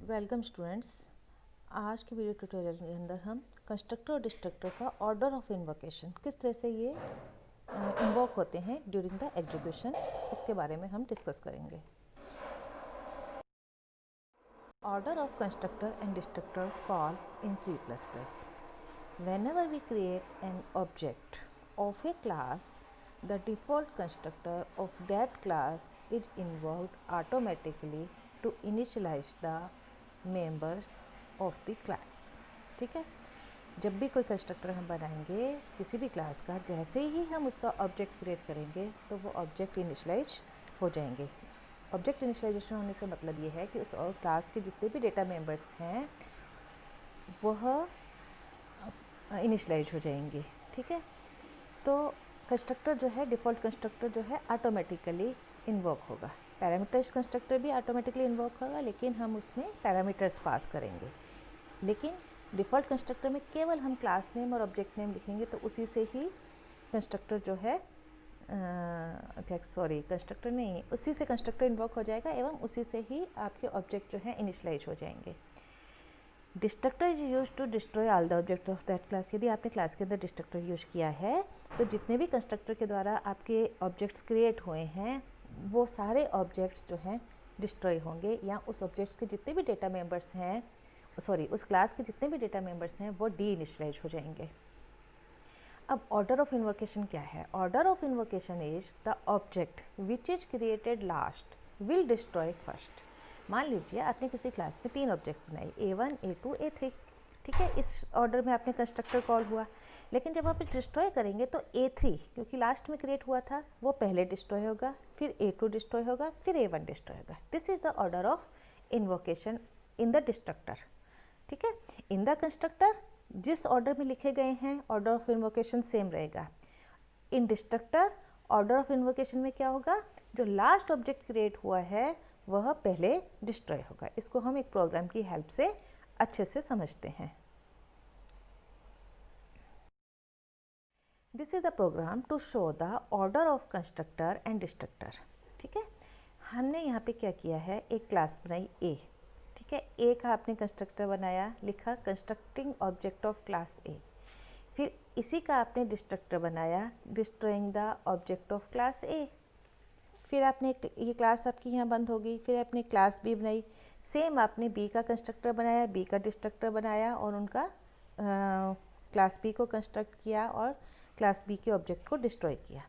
Welcome students. आज के video tutorial के अंदर हम कंस्ट्रक्टर और डिस्ट्रक्टर का ऑर्डर ऑफ इन्वोकेशन किस तरह से ये इन्वोक होते हैं ड्यूरिंग द एग्जीक्यूशन, इसके बारे में हम डिस्कस करेंगे। Order of constructor and destructor call in C++। Whenever we create an object of a class, the default constructor of that class is invoked automatically to initialize the members of the class। ठीक है, जब भी कोई constructor हम बनाएंगे किसी भी class का, जैसे ही हम उसका ऑब्जेक्ट क्रिएट करेंगे तो वो ऑब्जेक्ट इनिशलाइज हो जाएंगे। ऑब्जेक्ट इनिशलाइजेशन होने से मतलब ये है कि उस क्लास के जितने भी डेटा मेंबर्स हैं वह इनिशलाइज हो जाएंगे। ठीक है, तो कंस्ट्रक्टर जो है, डिफ़ॉल्ट कंस्ट्रक्टर जो है ऑटोमेटिकली इन्वोक होगा। पैरामीटर्स कंस्ट्रक्टर भी ऑटोमेटिकली इन्वोक होगा, लेकिन हम उसमें पैरामीटर्स पास करेंगे। लेकिन डिफ़ॉल्ट कंस्ट्रक्टर में केवल हम क्लास नेम और ऑब्जेक्ट नेम लिखेंगे तो उसी से ही कंस्ट्रक्टर जो है कंस्ट्रक्टर नहीं, उसी से कंस्ट्रक्टर इन्वोक हो जाएगा एवं उसी से ही आपके ऑब्जेक्ट जो है इनिशलाइज हो जाएंगे। Destructor is use to destroy all the objects of that class. यदि आपने क्लास के अंदर डिस्ट्रक्टर यूज किया है तो जितने भी कंस्ट्रक्टर के द्वारा आपके ऑब्जेक्ट्स क्रिएट हुए हैं वो सारे ऑब्जेक्ट्स जो हैं डिस्ट्रॉय होंगे, या उस ऑब्जेक्ट्स के जितने भी डेटा मेंबर्स हैं, उस क्लास के जितने भी डेटा मेंबर्स हैं वो डी इनिशलाइज हो जाएंगे। अब ऑर्डर ऑफ इन्वोकेशन क्या है? Order of invocation is the object which is created last will destroy first. मान लीजिए आपने किसी क्लास में 3 ऑब्जेक्ट बनाए, A1, A2, A3। ठीक है, इस ऑर्डर में आपने कंस्ट्रक्टर कॉल हुआ, लेकिन जब आप डिस्ट्रॉय करेंगे तो A3 क्योंकि लास्ट में क्रिएट हुआ था वो पहले डिस्ट्रॉय होगा, फिर A2 डिस्ट्रॉय होगा, फिर A1 डिस्ट्रॉय होगा। This is the order of invocation in the destructor. ठीक है, इन द कंस्ट्रक्टर जिस ऑर्डर में लिखे गए हैं ऑर्डर ऑफ इन्वोकेशन सेम रहेगा। इन डिस्ट्रक्टर ऑर्डर ऑफ इन्वोकेशन में क्या होगा, जो लास्ट ऑब्जेक्ट क्रिएट हुआ है वह पहले डिस्ट्रॉय होगा। इसको हम एक प्रोग्राम की हेल्प से अच्छे से समझते हैं। This is the program to show the order of constructor and destructor. ठीक है, हमने यहाँ पे क्या किया है, एक क्लास बनाई A। ठीक है, A का आपने कंस्ट्रक्टर बनाया, लिखा constructing object of class A। फिर इसी का आपने डिस्ट्रक्टर बनाया, destroying the object of class A। फिर आपने ये क्लास आपकी यहाँ बंद होगी, फिर आपने क्लास B बनाई, सेम आपने B का कंस्ट्रक्टर बनाया, B का डिस्ट्रक्टर बनाया और उनका क्लास B को कंस्ट्रक्ट किया और क्लास B के ऑब्जेक्ट को डिस्ट्रॉय किया।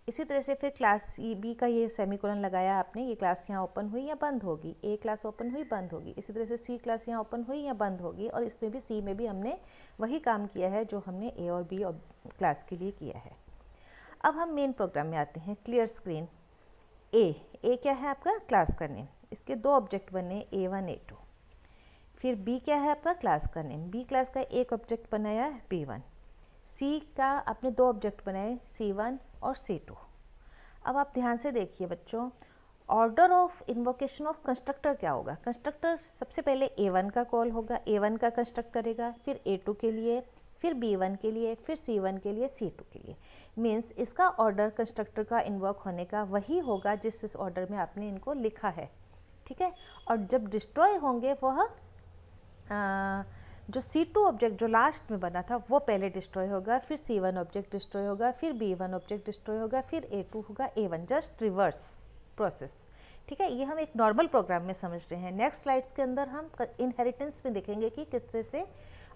इसी तरह से फिर क्लास B का ये सेमीकोलन लगाया आपने, ये क्लास यहाँ ओपन हुई या बंद होगी, A क्लास ओपन हुई बंद होगी। इसी तरह से C क्लास यहाँ ओपन हुई या बंद होगी, और इसमें भी C में भी हमने वही काम किया है जो हमने A और B क्लास के लिए किया है। अब हम मेन प्रोग्राम में आते हैं। Clear screen. ए क्या है आपका क्लास का नेम, इसके 2 ऑब्जेक्ट बने A1, A2। फिर B क्या है आपका क्लास का नेम, B क्लास का एक ऑब्जेक्ट बनाया है B1। C का आपने 2 ऑब्जेक्ट बनाए C1 और C2। अब आप ध्यान से देखिए बच्चों, order of invocation of constructor क्या होगा। कंस्ट्रक्टर सबसे पहले A1 का कॉल होगा, A1 का कंस्ट्रक्ट करेगा, फिर A2 के लिए, फिर B1 के लिए, फिर C1 के लिए, C2 के लिए। मीन्स इसका ऑर्डर कंस्ट्रक्टर का इन्वोक होने का वही होगा जिस ऑर्डर में आपने इनको लिखा है। ठीक है, और जब डिस्ट्रॉय होंगे वह जो C2 ऑब्जेक्ट जो लास्ट में बना था वो पहले डिस्ट्रॉय होगा, फिर C1 ऑब्जेक्ट डिस्ट्रॉय होगा, फिर B1 ऑब्जेक्ट डिस्ट्रॉय होगा, फिर A2 होगा, A1, जस्ट रिवर्स प्रोसेस। ठीक है, ये हम एक नॉर्मल प्रोग्राम में समझ रहे हैं। नेक्स्ट स्लाइड्स के अंदर हम इनहेरिटेंस में देखेंगे कि किस तरह से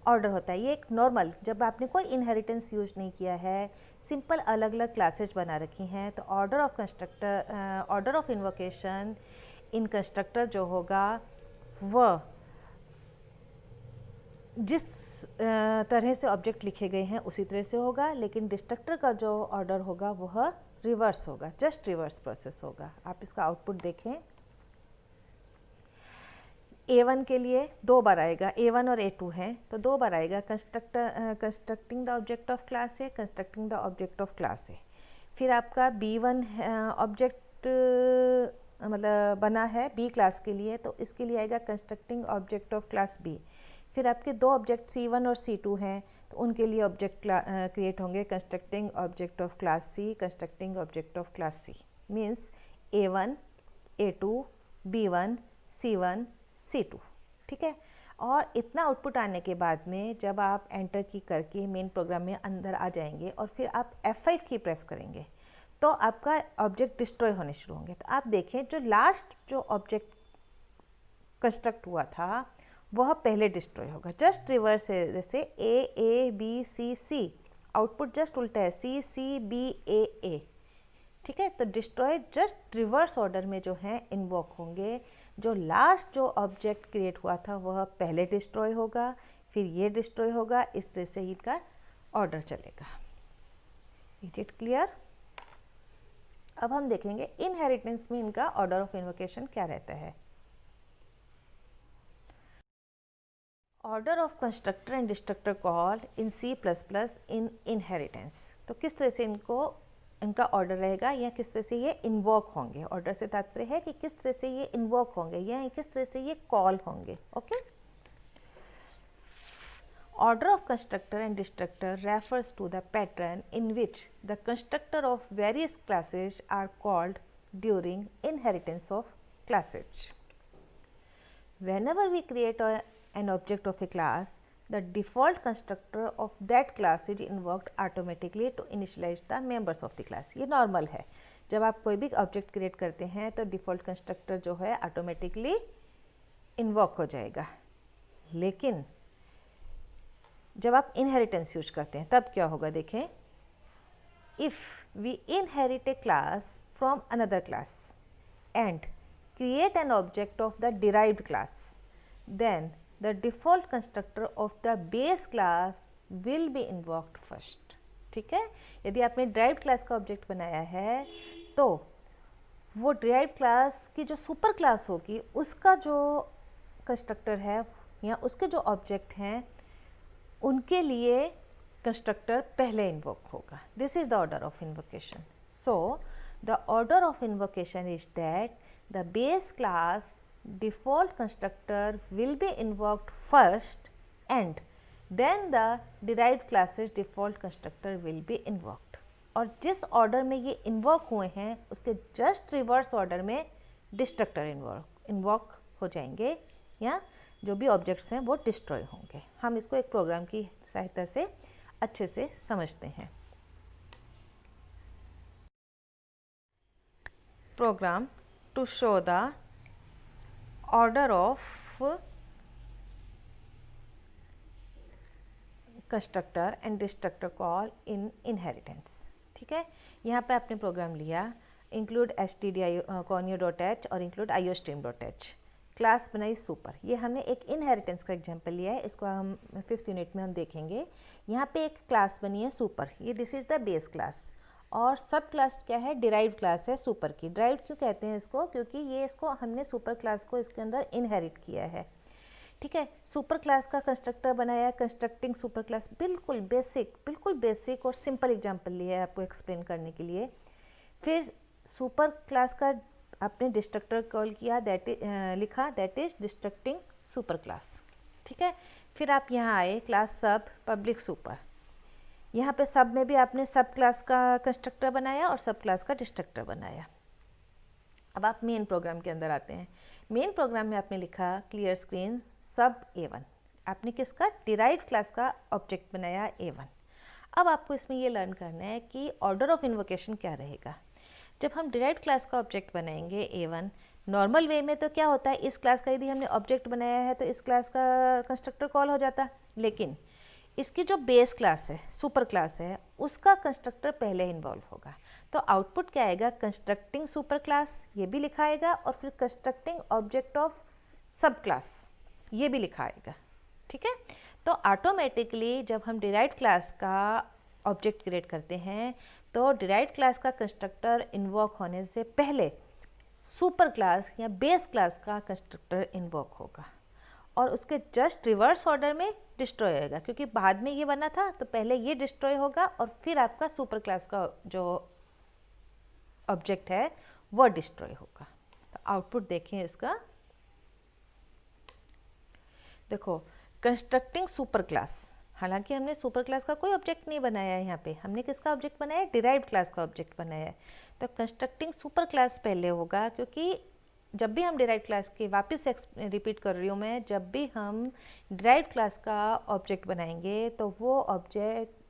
ऑर्डर होता है। ये एक नॉर्मल, जब आपने कोई इनहेरिटेंस यूज नहीं किया है, सिंपल अलग अलग क्लासेज बना रखी हैं, तो order of constructor, order of invocation in constructor जो होगा वह जिस तरह से ऑब्जेक्ट लिखे गए हैं उसी तरह से होगा, लेकिन डिस्ट्रक्टर का जो ऑर्डर होगा वह रिवर्स होगा, जस्ट रिवर्स प्रोसेस होगा। आप इसका आउटपुट देखें। A1 के लिए 2 बार आएगा, A1 और A2 हैं तो 2 बार आएगा constructing the object of class A, constructing the object of class A। फिर आपका B1 ऑब्जेक्ट मतलब बना है B क्लास के लिए, तो इसके लिए आएगा constructing object of class B। फिर आपके 2 ऑब्जेक्ट C1 और C2 हैं तो उनके लिए ऑब्जेक्ट क्रिएट होंगे constructing object of class C, constructing object of class C। Means A1, A2, B1, C1, C2। ठीक है। और इतना आउटपुट आने के बाद में जब आप एंटर की करके मेन प्रोग्राम में अंदर आ जाएंगे और फिर आप F5 की प्रेस करेंगे तो आपका ऑब्जेक्ट डिस्ट्रॉय होने शुरू होंगे। तो आप देखें जो लास्ट जो ऑब्जेक्ट कंस्ट्रक्ट हुआ था वह पहले डिस्ट्रॉय होगा। जस्ट रिवर्स है, जैसे A, B, C, output just उल्टा है, C, C, B, A, ठीक है। तो डिस्ट्रॉय जस्ट रिवर्स ऑर्डर में जो है इन्वोक होंगे। जो लास्ट जो ऑब्जेक्ट क्रिएट हुआ था वह पहले डिस्ट्रॉय होगा, फिर ये डिस्ट्रॉय होगा, इस तरह से इनका ऑर्डर चलेगा। Is it clear? अब हम देखेंगे इनहेरिटेंस में इनका ऑर्डर ऑफ इन्वोकेशन क्या रहता है। Order of constructor and destructor call in C++ in inheritance. तो किस तरह से इनका ऑर्डर रहेगा या किस तरह से ये इन्वोक होंगे। ऑर्डर से तात्पर्य है कि किस तरह से ये इन्वोक होंगे या किस तरह से ये कॉल होंगे। Okay. Order of constructor and destructor refers to the pattern in which the constructor of various classes are called during inheritance of classes. Whenever we create an object of a class, the default constructor of that class is invoked automatically to initialize the members of the class। ये normal है, जब आप कोई भी object create करते हैं तो default constructor जो है ऑटोमेटिकली इन्वॉक हो जाएगा। लेकिन जब आप इनहेरिटेंस यूज करते हैं तब क्या होगा, देखें। If we inherit a class from another class and create an object of the derived class, then the default constructor of the base class will be invoked first। ठीक है। यदि आपने derived class का ऑब्जेक्ट बनाया है तो वो derived class की जो सुपर क्लास होगी उसका जो कंस्ट्रक्टर है या उसके जो ऑब्जेक्ट हैं उनके लिए कंस्ट्रक्टर पहले इन्वोक होगा। This is the order of invocation. So the order of invocation is that the base class default constructor will be invoked first and then the derived classes default constructor will be invoked। और जिस order में ये invoke हुए हैं उसके just reverse order में destructor invoke हो जाएंगे या जो भी ऑब्जेक्ट्स हैं वो डिस्ट्रॉय होंगे। हम इसको एक प्रोग्राम की सहायता से अच्छे से समझते हैं। Program to show the order of constructor and destructor call in inheritance। ठीक है। यहाँ पे आपने प्रोग्राम लिया include stdio.conio.h और include iostream.h, क्लास बनाई सुपर। ये हमने एक इनहेरिटेंस का एग्जांपल लिया है, इसको हम 5th यूनिट में हम देखेंगे। यहाँ पे एक क्लास बनी है सुपर, ये this is the base class और सब क्लास क्या है, डिराइव्ड क्लास है सुपर की। डिराइव्ड क्यों कहते हैं इसको, क्योंकि ये इसको हमने सुपर क्लास को इसके अंदर इनहेरिट किया है। ठीक है। सुपर क्लास का कंस्ट्रक्टर बनाया, कंस्ट्रक्टिंग सुपर क्लास, बिल्कुल बेसिक और सिंपल एग्जांपल लिया है आपको एक्सप्लेन करने के लिए। फिर सुपर क्लास का आपने डिस्ट्रक्टर कॉल किया, लिखा that is distracting super class. ठीक है। फिर आप यहाँ आए क्लास सब पब्लिक सुपर, यहाँ पे सब में भी आपने सब क्लास का कंस्ट्रक्टर बनाया और सब क्लास का डिस्ट्रक्टर बनाया। अब आप मेन प्रोग्राम के अंदर आते हैं। मेन प्रोग्राम में आपने लिखा क्लियर स्क्रीन सब A1। आपने किसका, डिराइव्ड क्लास का ऑब्जेक्ट बनाया A1। अब आपको इसमें ये लर्न करना है कि ऑर्डर ऑफ इन्वोकेशन क्या रहेगा। जब हम डिराइव्ड क्लास का ऑब्जेक्ट बनाएंगे A1, नॉर्मल वे में तो क्या होता है, इस क्लास का यदि हमने ऑब्जेक्ट बनाया है तो इस क्लास का कंस्ट्रक्टर कॉल हो जाता, लेकिन इसकी जो बेस क्लास है, सुपर क्लास है, उसका कंस्ट्रक्टर पहले इन्वॉल्व होगा। तो आउटपुट क्या आएगा, कंस्ट्रक्टिंग सुपर क्लास, ये भी लिखा आएगा, और फिर कंस्ट्रक्टिंग ऑब्जेक्ट ऑफ सब क्लास, ये भी लिखा आएगा। ठीक है। तो ऑटोमेटिकली जब हम डिराइव्ड क्लास का ऑब्जेक्ट क्रिएट करते हैं तो डिराइव्ड क्लास का कंस्ट्रक्टर इन्वोक होने से पहले सुपर क्लास या बेस क्लास का कंस्ट्रक्टर इन्वोक होगा और उसके जस्ट रिवर्स ऑर्डर में डिस्ट्रॉय होगा, क्योंकि बाद में ये बना था तो पहले ये डिस्ट्रॉय होगा और फिर आपका सुपर क्लास का जो ऑब्जेक्ट है वो डिस्ट्रॉय होगा। तो आउटपुट देखें इसका, देखो कंस्ट्रक्टिंग सुपर क्लास, हालांकि हमने सुपर क्लास का कोई ऑब्जेक्ट नहीं बनाया है, यहाँ पे हमने किसका ऑब्जेक्ट बनाया है, डिराइव्ड क्लास का ऑब्जेक्ट बनाया है। तो कंस्ट्रक्टिंग सुपर क्लास पहले होगा क्योंकि जब भी हम डिराइव्ड क्लास के, वापस रिपीट कर रही हूँ मैं, जब भी हम डिराइव्ड क्लास का ऑब्जेक्ट बनाएंगे तो वो ऑब्जेक्ट,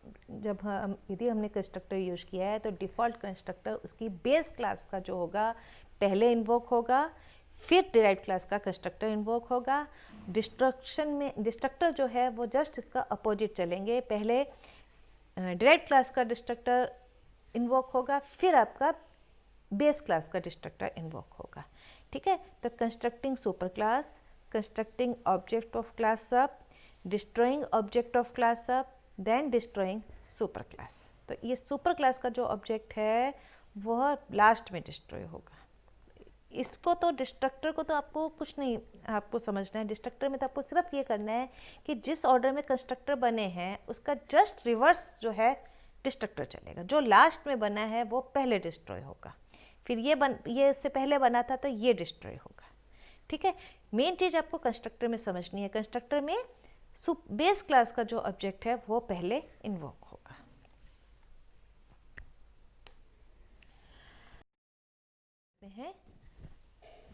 जब हम, यदि हमने कंस्ट्रक्टर यूज़ किया है तो डिफ़ॉल्ट कंस्ट्रक्टर उसकी बेस क्लास का जो होगा पहले इन्वोक होगा, फिर डिराइव्ड क्लास का कंस्ट्रक्टर इन्वोक होगा। डिस्ट्रक्टर जो है वो जस्ट इसका अपोजिट चलेंगे, पहले डिराइव्ड क्लास का डिस्ट्रक्टर इन्वोक होगा, फिर आपका बेस क्लास का डिस्ट्रक्टर इन्वोक होगा। ठीक है, तो constructing super class, constructing object of class सब, डिस्ट्रॉइंग ऑब्जेक्ट ऑफ क्लास सब, देन डिस्ट्रॉइंग सुपर क्लास। तो ये सुपर क्लास का जो ऑब्जेक्ट है वह लास्ट में डिस्ट्रॉय होगा। इसको तो डिस्ट्रक्टर को तो आपको कुछ नहीं आपको समझना है, डिस्ट्रक्टर में तो आपको सिर्फ ये करना है कि जिस ऑर्डर में कंस्ट्रक्टर बने हैं उसका जस्ट रिवर्स जो है डिस्ट्रक्टर चलेगा, जो लास्ट में बना है वो पहले डिस्ट्रॉय होगा, फिर ये इससे पहले बना था तो ये डिस्ट्रॉय होगा। ठीक है, मेन चीज़ आपको कंस्ट्रक्टर में समझनी है, कंस्ट्रक्टर में बेस क्लास का जो ऑब्जेक्ट है वो पहले इन्वोक होगा।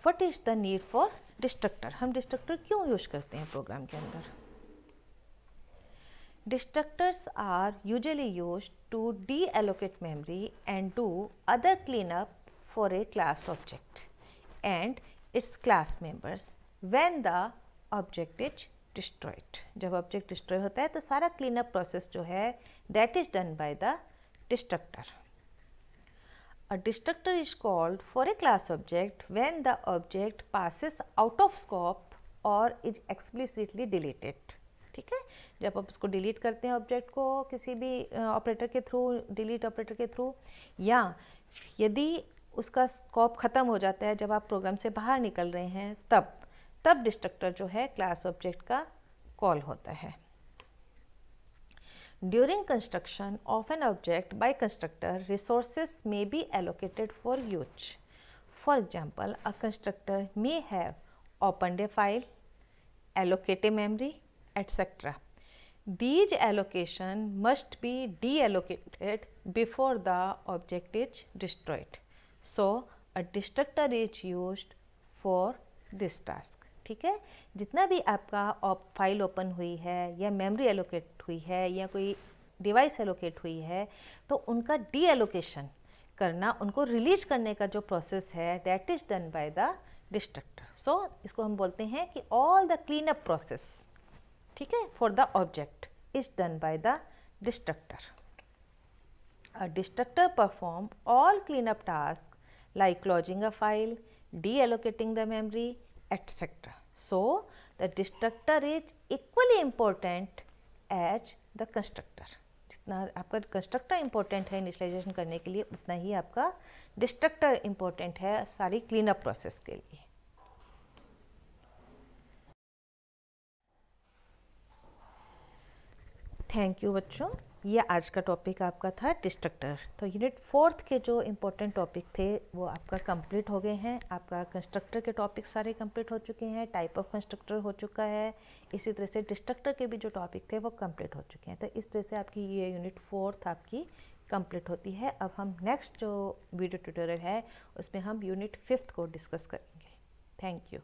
What is the need for destructor, हम डिस्ट्रक्टर क्यों यूज करते हैं प्रोग्राम के अंदर? Destructors are usually used to deallocate memory and do other cleanup for a class object and its class members when the object is destroyed. जब object destroy होता है तो सारा क्लीनअप प्रोसेस जो है that is done by the destructor. A destructor is called for a class object when the object passes out of scope or is explicitly deleted। ठीक है, जब आप उसको डिलीट करते हैं ऑब्जेक्ट को किसी भी ऑपरेटर के थ्रू, डिलीट ऑपरेटर के थ्रू, या यदि उसका स्कोप ख़त्म हो जाता है जब आप प्रोग्राम से बाहर निकल रहे हैं, तब डिस्ट्रक्टर जो है क्लास ऑब्जेक्ट का कॉल होता है। During construction of an object by constructor, resources may be allocated for use. For example, a constructor may have opened a file, allocated memory, etc. These allocation must be deallocated before the object is destroyed. So, a destructor is used for this task. ठीक है, जितना भी आपका file open हुई है या memory allocate हुई है या कोई डिवाइस एलोकेट हुई है तो उनका डी एलोकेशन करना, उनको रिलीज करने का जो प्रोसेस है that is done by the destructor. So इसको हम बोलते हैं कि all the clean up process, ठीक है, for the object is done by the destructor. A destructor perform all clean up task like closing a file, deallocating the memory, etc. So the destructor is equally important as the constructor. जितना आपका constructor important है initialisation करने के लिए, उतना ही आपका destructor important है सारी क्लीन अप प्रोसेस के लिए। थैंक यू बच्चों, ये आज का टॉपिक आपका था डिस्ट्रक्टर। तो यूनिट 4 के जो इम्पोर्टेंट टॉपिक थे वो आपका कंप्लीट हो गए हैं। आपका कंस्ट्रक्टर के टॉपिक सारे कंप्लीट हो चुके हैं, टाइप ऑफ कंस्ट्रक्टर हो चुका है, इसी तरह से डिस्ट्रक्टर के भी जो टॉपिक थे वो कंप्लीट हो चुके हैं। तो इस तरह से आपकी ये यूनिट 4 आपकी कंप्लीट होती है। अब हम नेक्स्ट जो वीडियो ट्यूटोरियल है उसमें हम यूनिट 5 को डिस्कस करेंगे। Thank you.